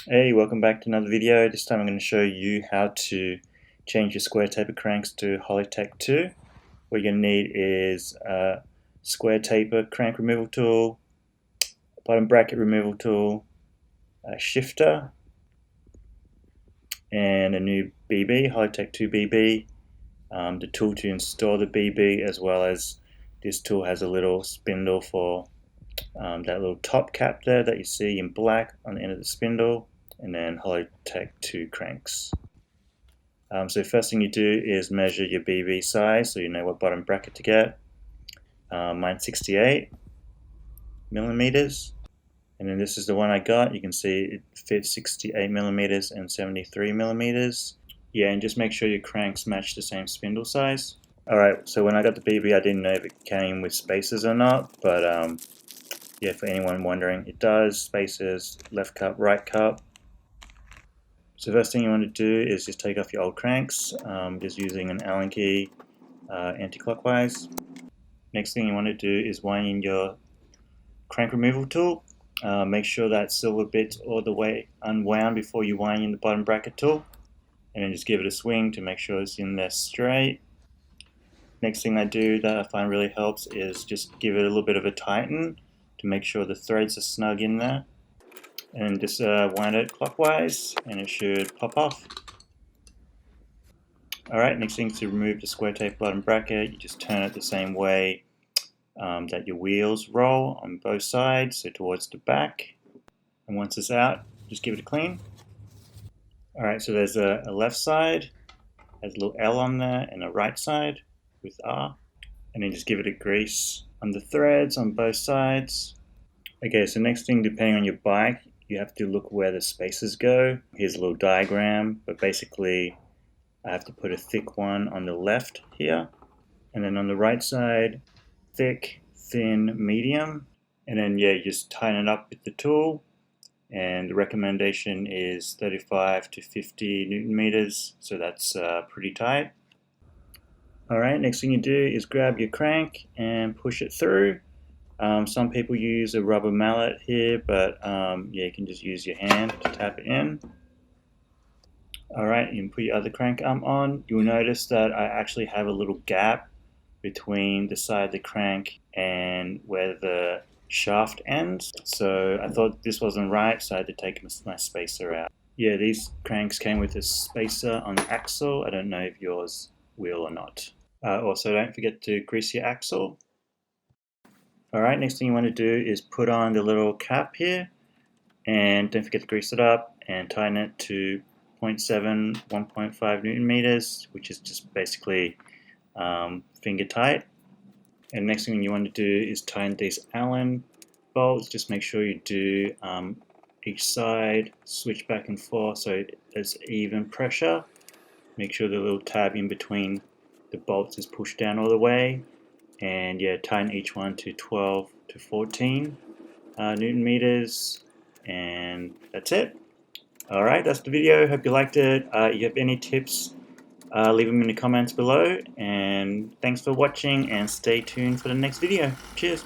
Hey, welcome back to another video. This time I'm going to show you how to change your square taper cranks to Hollowtech 2. What you're going to need is a square taper crank removal tool, a bottom bracket removal tool, a shifter, and a new BB, Hollowtech 2 BB, the tool to install the BB, as well as this tool has a little spindle for that little top cap there that you see in black on the end of the spindle, and then Hollowtech 2 cranks. So first thing you do is measure your BB size so you know what bottom bracket to get. Mine's 68 millimeters, and then this is the one I got. You can see it fits 68 millimeters and 73 millimeters. Yeah, and just make sure your cranks match the same spindle size. Alright, so when I got the BB, I didn't know if it came with spacers or not, but yeah, for anyone wondering, it does. Spacers, left cup, right cup. So the first thing you want to do is just take off your old cranks, just using an Allen key anti-clockwise. Next thing you want to do is wind in your crank removal tool. Make sure that silver bit's all the way unwound before you wind in the bottom bracket tool. And then just give it a swing to make sure it's in there straight. Next thing I do that I find really helps is just give it a little bit of a tighten to make sure the threads are snug in there. And just wind it clockwise and it should pop off. Alright, next thing is to remove the square tape bottom bracket. You just turn it the same way that your wheels roll on both sides, so towards the back. And once it's out, just give it a clean. Alright, so there's a left side, has a little L on there, and a right side with R. And then just give it a grease on the threads on both sides. Okay, so next thing, depending on your bike, you have to look where the spacers go. Here's a little diagram, but basically I have to put a thick one on the left here, and then on the right side, thick, thin, medium, and then yeah, you just tighten it up with the tool, and the recommendation is 35 to 50 Newton meters, so that's pretty tight. Alright, next thing you do is grab your crank and push it through. Some people use a rubber mallet here, but yeah, you can just use your hand to tap it in. Alright, you can put your other crank arm on. You'll notice that I actually have a little gap between the side of the crank and where the shaft ends. So I thought this wasn't right, so I had to take my spacer out. Yeah, these cranks came with a spacer on the axle. I don't know if yours will or not. Also, don't forget to grease your axle. Alright, next thing you want to do is put on the little cap here, and don't forget to grease it up and tighten it to 0.7, 1.5 Newton meters, which is just basically finger tight. And next thing you want to do is tighten these Allen bolts. Just make sure you do each side, switch back and forth so there's even pressure. Make sure the little tab in between the bolts is pushed down all the way. And yeah, tighten each one to 12 to 14 Newton meters, and that's it. Alright, that's the video. Hope you liked it. If you have any tips, leave them in the comments below, and thanks for watching, and stay tuned for the next video. Cheers.